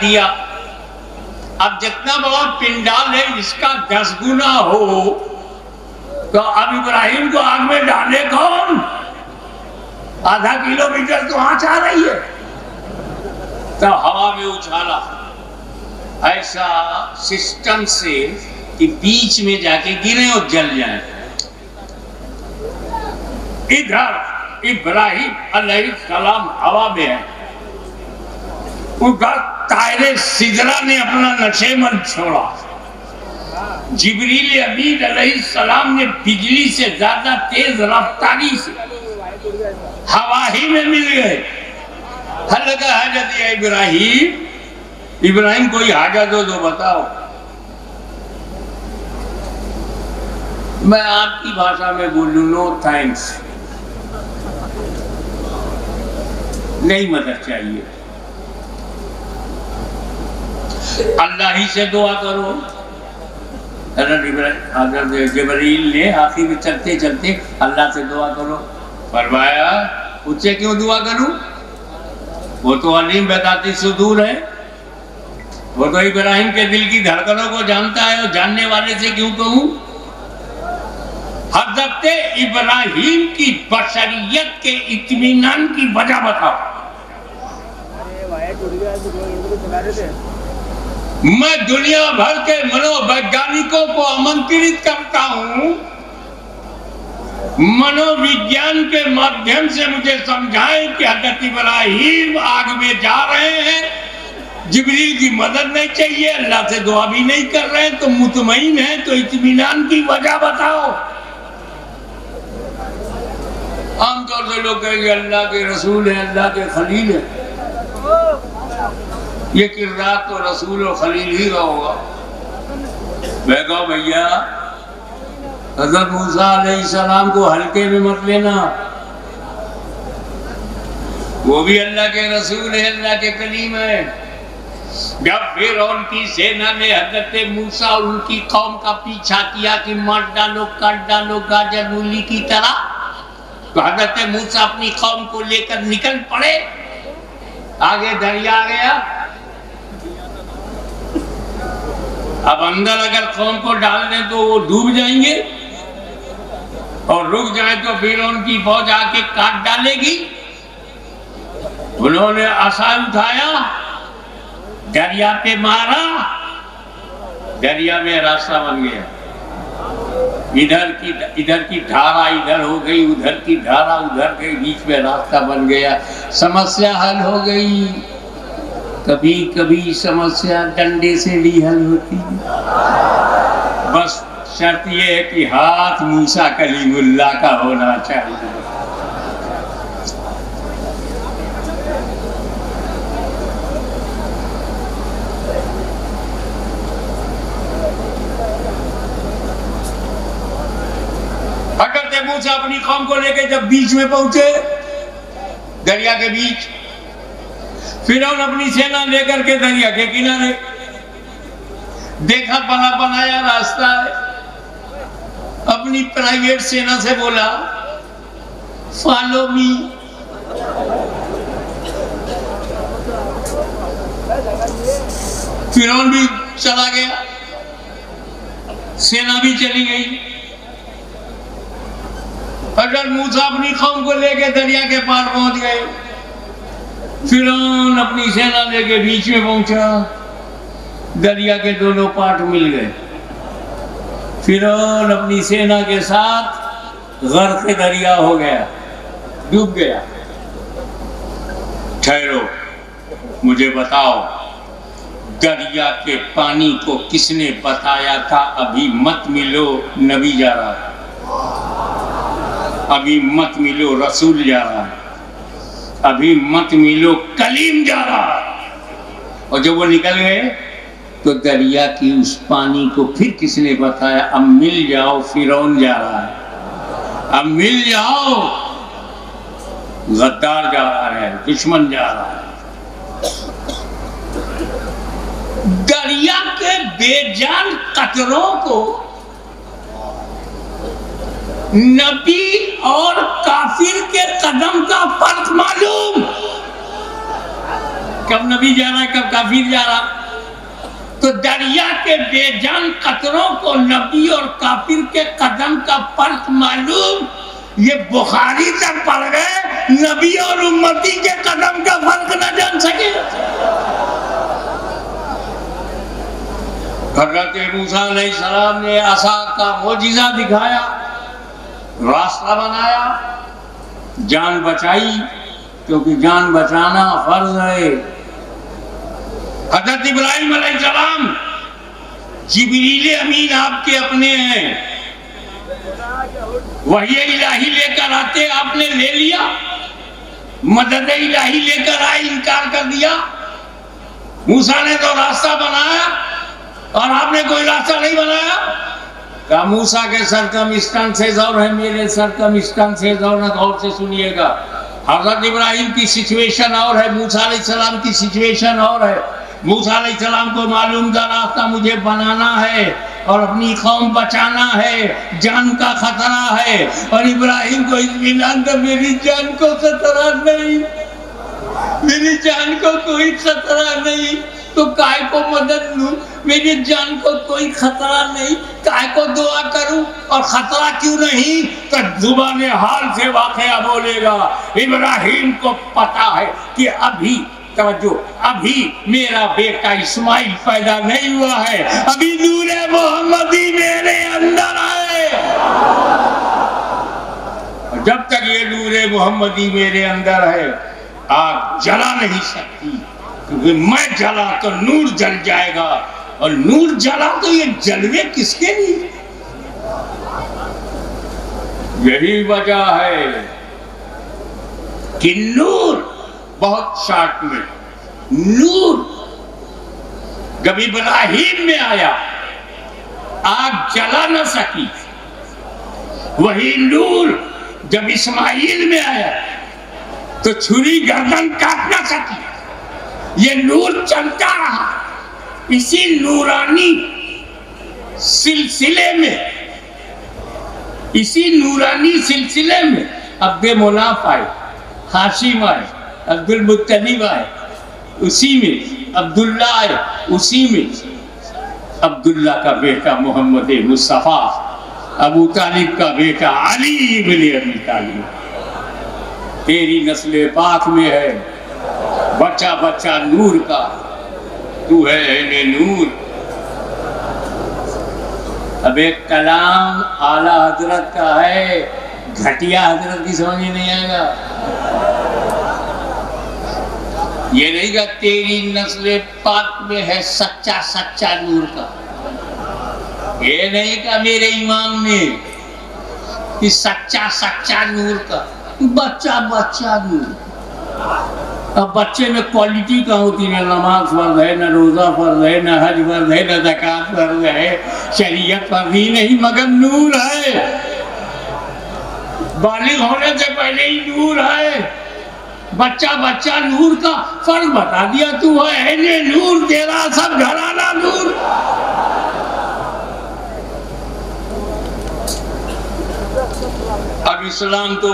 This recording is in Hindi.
दिया। अब जितना बड़ा पिंडाल है इसका 10 गुना हो तो अब इब्राहिम को आग में डाले कौन? आधा किलोमीटर तो आंच आ रही है, तो हवा में उछाला ऐसा सिस्टम से कि बीच में जाके गिरे और जल जाए। इधर इब्राहिम अलैहिस्सलाम हवा में है, उधर तायरे सिदरा ने अपना नशेमन छोड़ा। जिब्रील अमीन अलैहिस्सलाम ने बिजली से ज्यादा तेज रफ्तारी से हवा ही में मिल गए। लगा हाजत या इब्राहिम, इब्राहिम कोई हाजत हो तो बताओ। मैं आपकी भाषा में बोलूं, नो थैंक्स, नहीं मदद चाहिए, अल्लाह ही से दुआ करो। हज़रत जिब्रील ने आखिर में चलते चलते अल्लाह से दुआ करो फरमाया। उससे क्यों दुआ करूं? वो तो अलीम बताती सुदूर है, वो तो इब्राहिम के दिल की धड़कनों को जानता है, और जानने वाले से क्यों कहूं? हज़रत इब्राहिम की बशरियत के इत्मीनान की वजह बताओ। मैं दुनिया भर के मनोवैज्ञानिकों को आमंत्रित करता हूं, मनोविज्ञान के माध्यम से मुझे समझाएं कि हज़रत इब्राहिम आग में जा रहे हैं, जिब्रील की मदद नहीं चाहिए, अल्लाह से दुआ भी नहीं कर रहे हैं, तो मुतमईन है, तो इत्मीनान की वजह बताओ। आमतौर से लोग कहेंगे अल्लाह के रसूल है, अल्लाह के खलील है। ये किरदार तो रसूल और खलील ही का होगा। मैं कहूं भैया हज़रत मूसा अलैहिस्सलाम को हल्के में मत लेना, वो भी अल्लाह के रसूल है, अल्लाह के कलीम है। जब फिरौन की सेना ने हज़रत मूसा और उनकी कौम का पीछा किया कि मार डालो, काट डालो गाजर मूली की तरह, तो हज़रत मूसा अपनी कौम को लेकर निकल पड़े। आगे दरिया आ गया, अब अंदर अगर कौम को डाल दें तो वो डूब जाएंगे, और रुक जाए तो फिर उनकी फौज आके काट डालेगी। उन्होंने आसा उठाया, दरिया पे मारा, दरिया में रास्ता बन गया। इधर की धारा इधर हो गई, उधर की धारा उधर गई, बीच में रास्ता बन गया, समस्या हल हो गई। कभी कभी समस्या डंडे से भी हल होती है, बस शर्त यह है कि हाथ मूसा कलीमुल्लाह का होना चाहिए। हज़रत मूसा अपनी कौम को लेकर जब बीच में पहुंचे, दरिया के बीच, फिरौन अपनी सेना लेकर के दरिया के किनारे, देखा बना बनाया रास्ता है, अपनी प्राइवेट सेना से बोला फॉलो मी। फिरौन भी चला गया, सेना भी चली गई। हज़रत मूसा अपनी कौम को लेकर दरिया के पार पहुंच गए। फिरौन अपनी सेना लेके बीच में पहुंचा, दरिया के दोनों पार्ट मिल गए। फिरौन अपनी सेना के साथ गर्क दरिया हो गया, डूब गया। ठहरो, मुझे बताओ, दरिया के पानी को किसने बताया था अभी मत मिलो, नबी जा रहा है, अभी मत मिलो, रसूल जा रहा है, अभी मत मिलो, कलीम जा रहा है। और जब वो निकल गए तो दरिया की उस पानी को फिर किसने बताया, अब मिल जाओ, फिरौन जा रहा है, अब मिल जाओ, गद्दार जा रहा है, दुश्मन जा रहा है। दरिया के बेजान कतरों को नबी और काफिर के कदम का फर्क मालूम। कब नबी जा रहा है कब काफिर जा रहा। तो दरिया के बेजान कतरों को नबी और काफिर के कदम का फर्क मालूम, ये बुखारी तक पढ़ गए, नबी और उम्मती के कदम का फर्क न जान सके। हज़रत मूसा अलैहिस्सलाम ने असा का मोजिज़ा दिखाया, रास्ता बनाया, जान बचाई, क्योंकि जान बचाना फर्ज है। हज़रत इब्राहिम अलैहिस्सलाम, जिब्रील अमीन आपके अपने हैं, वही इलाही लेकर आते आपने ले लिया, मदद इलाही लेकर आए इनकार कर दिया। मूसा ने तो रास्ता बनाया और आपने कोई रास्ता नहीं बनाया। कहा मूसा के सरकमस्टेंसेस और है, मेरे सरकमस्टेंसेस और, गौर से सुनिएगा। हज़रत इब्राहिम की सिचुएशन और है, मूसा अलैहिस्सलाम की सिचुएशन और है। मूसा अलैहिस्सलाम को मालूम था रास्ता मुझे बनाना है और अपनी कौम बचाना है, जान का खतरा है। और इब्राहिम को इत्मीनान था, मेरी जान को खतरा नहीं, मेरी जान को कोई खतरा नहीं, तो काय को मदद लूं, मेरी जान को कोई खतरा नहीं, काय को दुआ करूं, और खतरा क्यों नहीं, तो जुबान हाल से वाकया बोलेगा। इब्राहिम को पता है कि अभी तवज्जो, अभी मेरा बेटा इस्माइल पैदा नहीं हुआ है, अभी नूरे मोहम्मदी मेरे अंदर है। जब तक ये नूरे मोहम्मदी मेरे अंदर है, आग जला नहीं सकती, क्योंकि मैं जला तो नूर जल जाएगा, और नूर जला तो ये जलवे किसके लिए। यही वजह है कि नूर, बहुत शॉर्ट में, नूर जब इब्राहिम में आया आग जला न सकी, वही नूर जब इस्माइल में आया तो छुरी गर्दन काट न सकी। ये नूर चलता रहा, इसी नूरानी सिलसिले में, इसी नूरानी सिलसिले में अब्दे मुनाफ आए, हाशिम आए, अब्दुल मुत्तलिब आए, उसी में अब्दुल्ला आए, उसी में अब्दुल्ला का बेटा मोहम्मद मुस्तफा, अबू तालिब का बेटा अली इब्न अबी तालिब। तेरी नस्ल पाक में है, बच्चा बच्चा नूर का, तू है अहले नूर। अब एक कलाम आला हजरत का है, घटिया हजरत की समझ नहीं आएगा। ये नहीं का तेरी नस्ल पाक में है सच्चा सच्चा नूर का, ये नहीं का मेरे इमाम ने कि सच्चा सच्चा नूर का, बच्चा बच्चा नूर। अब बच्चे में क्वालिटी का होती है, नमाज फर्ज है, न रोजा फर्ज है, न हज फर्ज है, न ज़कात फर्ज है, शरीयत फर्ज ही नहीं मगर नूर है। बालिग होने से पहले ही नूर है, बच्चा बच्चा नूर का फर्क बता दिया, तू है अहले नूर, तेरा सब घराना नूर। अब इस्लाम तो